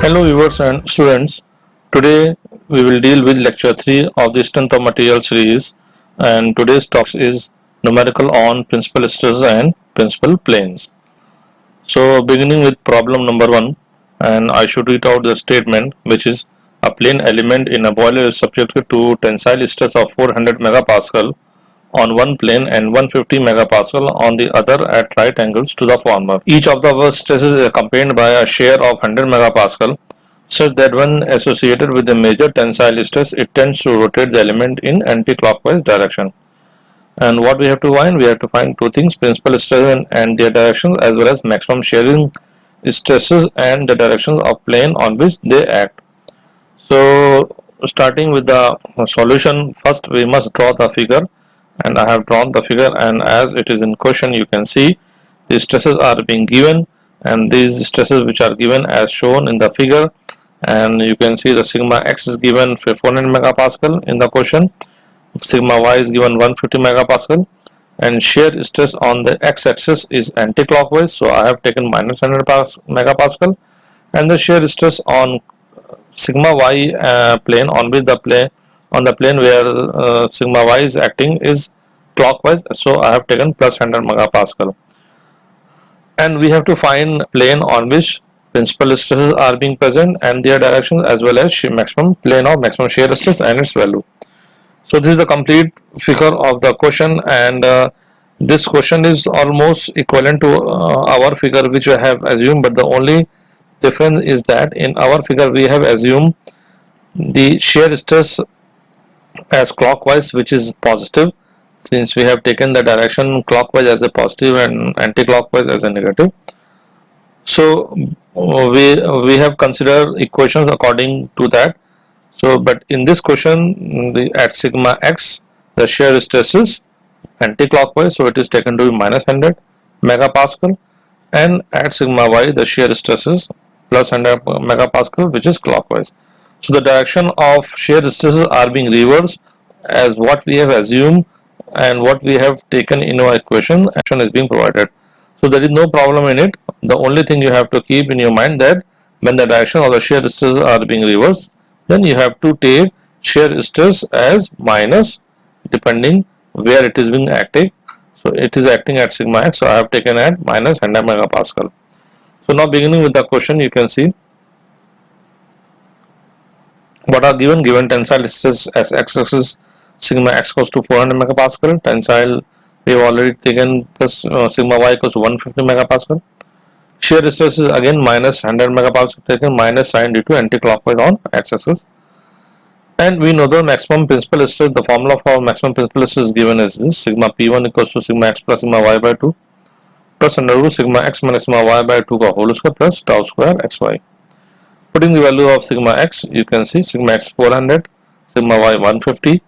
Hello viewers and students. Today we will deal with lecture 3 of the strength of material series, and today's topic is numerical on principal stresses and principal planes. So beginning with problem number 1, and I should read out the statement, which is a plane element in a boiler is subjected to tensile stress of 400 megapascal on one plane and 150 megapascal on the other at right angles to the former. Each of the above stresses is accompanied by a shear of 100 megapascal such that when associated with the major tensile stress, it tends to rotate the element in anti-clockwise direction. And what we have to find? We have to find two things: principal stresses and their directions, as well as maximum shearing stresses and the directions of plane on which they act. So starting with the solution, first we must draw the figure, and I have drawn the figure, and as it is in question, you can see the stresses are being given, and these stresses which are given as shown in the figure, and you can see the sigma x is given 400 megapascal in the question, sigma y is given 150 megapascal, and shear stress on the x-axis is anti-clockwise, so I have taken minus 100 megapascal, and the shear stress on sigma y plane on which the plane where sigma y is acting is clockwise, so I have taken plus 100 megapascal. And we have to find plane on which principal stresses are being present and their directions, as well as maximum plane of maximum shear stress and its value. So this is the complete figure of the question, and this question is almost equivalent to our figure which we have assumed, but the only difference is that in our figure we have assumed the shear stress as clockwise, which is positive, since we have taken the direction clockwise as a positive and anti-clockwise as a negative. So we have considered equations according to that. So but in this question, at sigma x the shear stress is anti-clockwise, so it is taken to be minus 100 megapascal, and at sigma y the shear stress is plus 100 megapascal, which is clockwise. So the direction of shear stresses are being reversed as what we have assumed, and what we have taken in our equation action is being provided. So there is no problem in it. The only thing you have to keep in your mind that when the direction of the shear stresses are being reversed, then you have to take shear stress as minus depending where it is being acting. So it is acting at sigma x, so I have taken at minus 100 megapascal. So now beginning with the question, you can see what are given tensile stress as x-axis sigma x equals to 400 megapascal, tensile we have already taken plus sigma y equals to 150 megapascal. Shear stress is again minus 100 megapascal taken, minus sign due to anti-clockwise on x-axis. And we know the maximum principal stress, the formula for maximum principal stress is given as this: sigma p1 equals to sigma x plus sigma y by 2 plus under root sigma x minus sigma y by 2 का whole square plus tau square xy. Putting the value of sigma x, you can see sigma x 400, sigma y 150,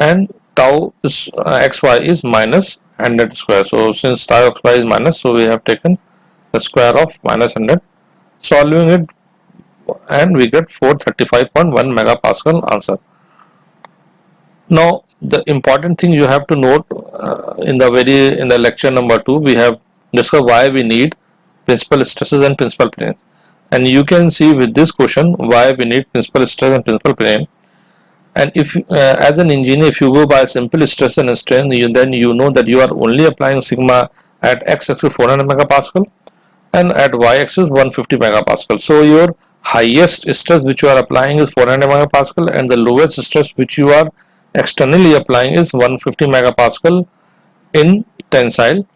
and tau is xy is minus 100 square. So since tau xy is minus, so we have taken the square of minus 100, solving it, and we get 435.1 megapascal answer. Now the important thing you have to note, in the lecture number 2 we have discussed why we need principal stresses and principal planes, and you can see with this question why we need principal stress and principal plane. And if as an engineer, if you go by simple stress and strain, then you know that you are only applying sigma at x-axis 400 megapascal and at y-axis 150 megapascal. So your highest stress which you are applying is 400 megapascal, and the lowest stress which you are externally applying is 150 megapascal in tensile,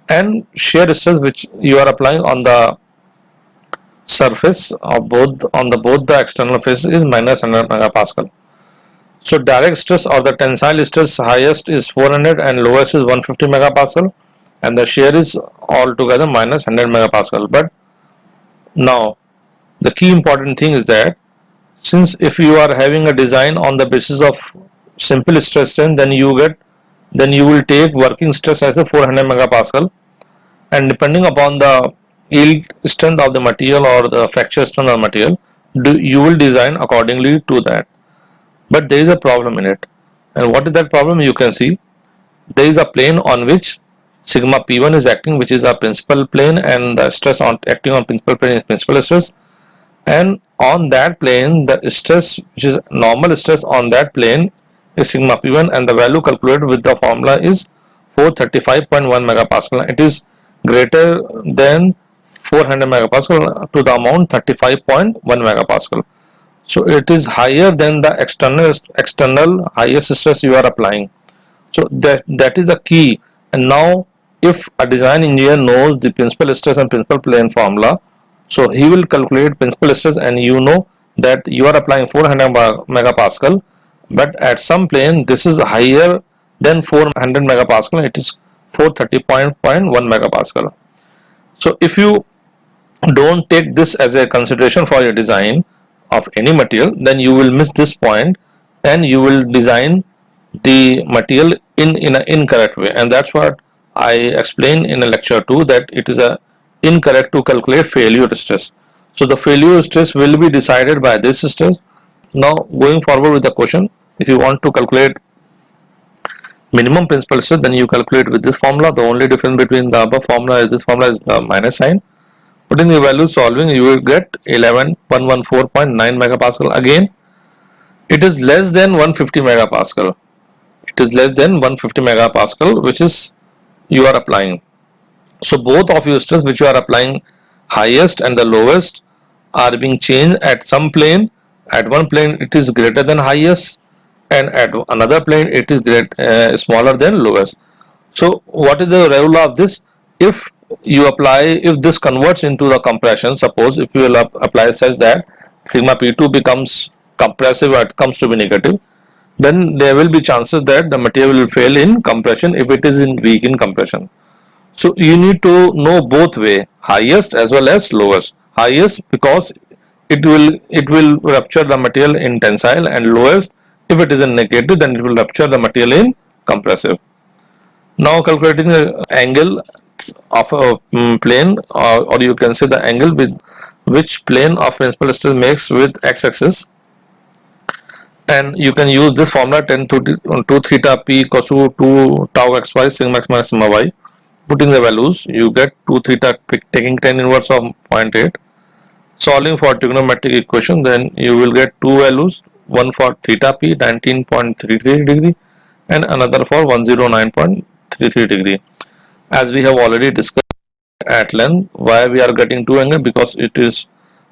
and shear stress which you are applying on the surface of both the external faces is minus 100 megapascal. So direct stress or the tensile stress highest is 400 and lowest is 150 megapascal, and the shear is altogether minus 100 megapascal. But now the key important thing is that since if you are having a design on the basis of simple stress strain, then you will take working stress as a 400 megapascal, and depending upon the yield strength of the material or the fracture strength of the material, you will design accordingly to that. But there is a problem in it, and what is that problem? You can see there is a plane on which sigma p1 is acting, which is the principal plane, and the stress on acting on principal plane is principal stress, and on that plane the stress, which is normal stress on that plane, is sigma p1, and the value calculated with the formula is 435.1 megapascal. It is greater than 400 megapascal to the amount 35.1 megapascal. So it is higher than the external highest stress you are applying. So that is the key. And now if a design engineer knows the principal stress and principal plane formula, so he will calculate principal stress, and you know that you are applying 400 megapascal, but at some plane this is higher than 400 megapascal, it is 430.1 megapascal. So if you don't take this as a consideration for your design of any material, then you will miss this point and you will design the material in an incorrect way. And that's what I explained in a lecture 2, that it is a incorrect to calculate failure stress. So the failure stress will be decided by this stress. Now going forward with the question, if you want to calculate minimum principal stress, then you calculate with this formula. The only difference between the above formula is this formula is the minus sign. Putting the value solving, you will get 11114.9 megapascal. Again, it is less than 150 megapascal. It is less than 150 megapascal, which is you are applying. So both of your stress which you are applying, highest and the lowest, are being changed at some plane. At one plane it is greater than highest, and at another plane it is smaller than lowest. So what is the rule of this? If this converts into the compression, suppose if you will apply such that sigma p2 becomes compressive or it comes to be negative, then there will be chances that the material will fail in compression if it is weak in compression. So you need to know both way, highest as well as lowest. Highest because it will rupture the material in tensile, and lowest if it is in negative, then it will rupture the material in compressive. Now calculating the angle of a plane, or you can say the angle with which plane of principal stress makes with x-axis, and you can use this formula 10 to 2 theta p equals to 2 tau xy sigma x minus sigma y. Putting the values, you get 2 theta taking 10 inverse of 0.8. Solving for trigonometric equation, then you will get two values, one for theta p 19.33 degree and another for 109.33 degree. As we have already discussed at length, why we are getting two angles, because it is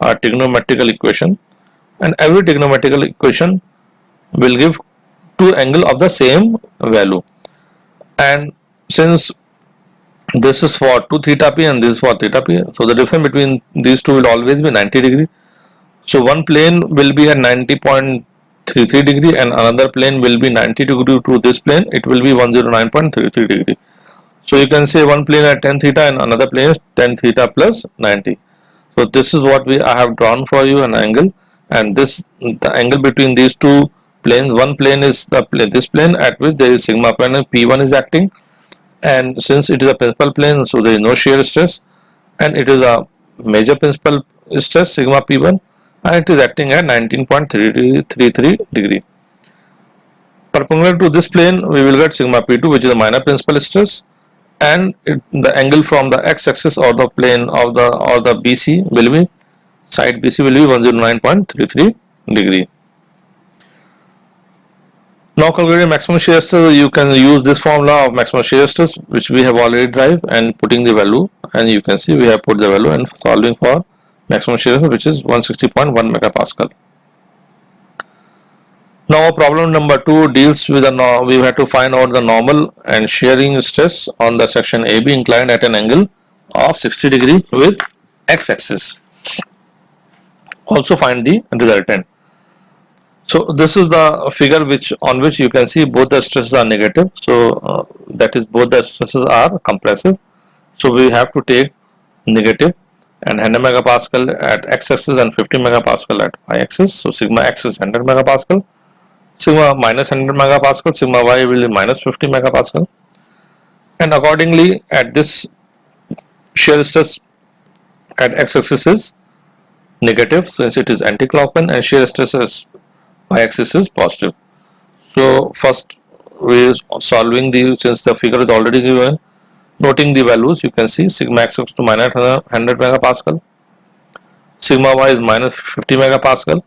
a trigonometrical equation, and every trigonometrical equation will give two angles of the same value. And since this is for 2 theta p and this is for theta p, so the difference between these two will always be 90 degree. So one plane will be at 90.33 degree and another plane will be 90 degree to this plane, it will be 109.33 degree. So you can say one plane at 10 theta and another plane is 10 theta plus 90. So this is what I have drawn for you, an angle, and the angle between these two planes, one plane is this plane at which there is sigma plane and p1 is acting, and since it is a principal plane, so there is no shear stress, and it is a major principal stress sigma p1, and it is acting at 19.33 degree. Perpendicular to this plane, we will get sigma p2, which is a minor principal stress, and the angle from the x-axis or the plane of the BC will be, side BC will be 109.33 degree. Now calculating maximum shear stress, you can use this formula of maximum shear stress which we have already derived, and putting the value, and you can see we have put the value and solving for maximum shear stress, which is 160.1 megapascal. Now problem number 2 deals with we have to find out the normal and shearing stress on the section AB inclined at an angle of 60 degree with x-axis. Also find the resultant. So this is the figure on which you can see both the stresses are negative. So that is, both the stresses are compressive. So we have to take negative, and 100 megapascal at x-axis and 50 megapascal at y-axis. So sigma x is 100 megapascal. Sigma minus 100 megapascal, sigma y will be minus 50 megapascal, and accordingly at this shear stress at x-axis is negative since it is anti-clockwise, and shear stress as y-axis is positive. So first we are solving since the figure is already given, noting the values, you can see sigma x to minus 100 megapascal, sigma y is minus 50 megapascal,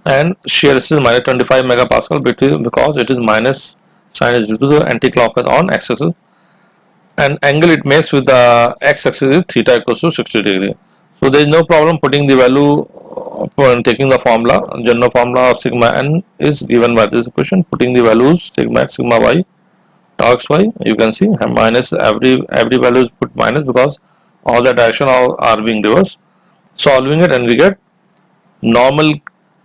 and shear stress is minus 25 megapascal because it is minus sign is due to the anti-clockwise on x-axis, and angle it makes with the x-axis is theta equals to 60 degree. So there is no problem putting the value when taking the formula. General formula of sigma n is given by this equation. Putting the values sigma x, sigma y, tau xy, you can see minus every value is put minus because all the direction are being reversed. Solving it, and we get normal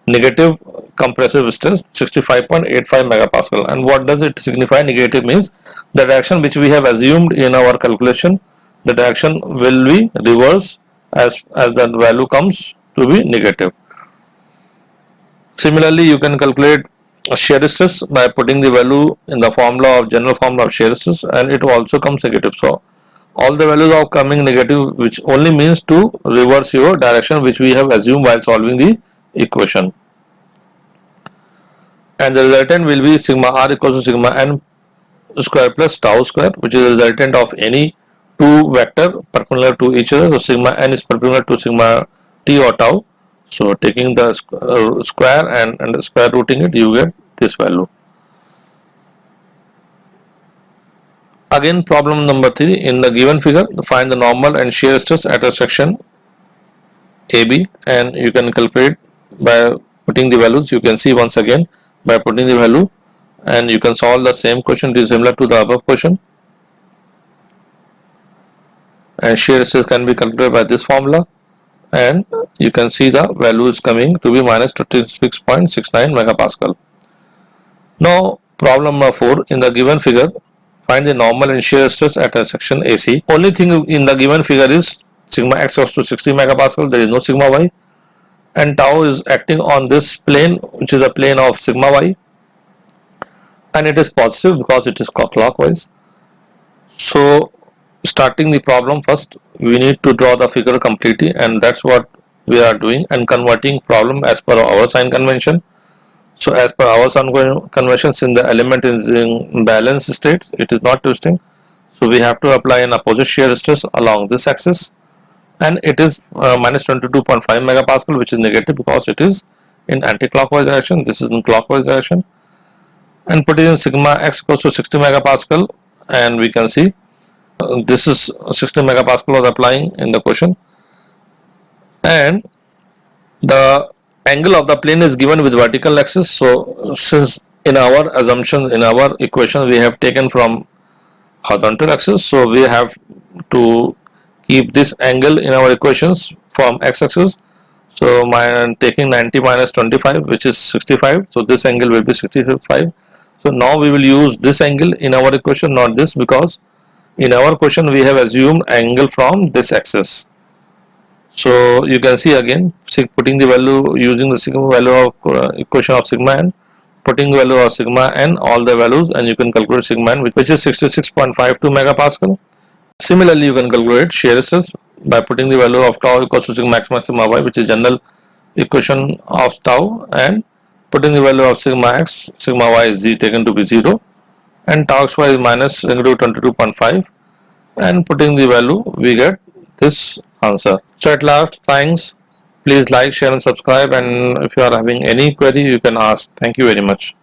negative compressive stress 65.85 megapascal. And what does it signify? Negative means the direction which we have assumed in our calculation, the direction will be reversed as the value comes to be negative. Similarly, you can calculate shear stress by putting the value in the formula of general formula of shear stress, and it also comes negative. So all the values are coming negative, which only means to reverse your direction which we have assumed while solving the equation. And the resultant will be sigma r equals to sigma n square plus tau square, which is the resultant of any two vector perpendicular to each other. So sigma n is perpendicular to sigma t or tau. So taking the square and square rooting it, you get this value. Again, problem number 3. In the given figure, find the normal and shear stress at a section AB, and you can calculate by putting the values. You can see once again by putting the value, and you can solve the same question. It is similar to the above question, and shear stress can be calculated by this formula, and you can see the value is coming to be minus 36.69 megapascal. Now problem number 4. In the given figure, find the normal and shear stress at a section AC. Only thing in the given figure is sigma x equals to 60 megapascal. There is no sigma y, and tau is acting on this plane, which is the plane of sigma y, and it is positive because it is clockwise. So starting the problem, first we need to draw the figure completely, and that's what we are doing, and converting problem as per our sign convention. So as per our sign convention, since the element is in balanced state, it is not twisting, so we have to apply an opposite shear stress along this axis, and it is minus 22.5 megapascal, which is negative because it is in anti-clockwise direction. This is in clockwise direction, and put in sigma x equals to 60 megapascal, and we can see this is 60 megapascal was applying in the question, and the angle of the plane is given with vertical axis. So since in our assumption, in our equation, we have taken from horizontal axis, so we have to keep this angle in our equations from x-axis. So taking 90 minus 25, which is 65, so this angle will be 65. So now we will use this angle in our equation, not this, because in our question we have assumed angle from this axis. So you can see again, putting the value using the sigma value of equation of sigma n, putting the value of sigma n, all the values, and you can calculate sigma n, which is 66.52 megapascal. Similarly, you can calculate shear stress by putting the value of tau equals to sigma x minus sigma y, which is general equation of tau, and putting the value of sigma x, sigma y is taken to be 0, and tau xy is minus negative 22.5, and putting the value, we get this answer. So at last, thanks. Please like, share and subscribe, and if you are having any query, you can ask. Thank you very much.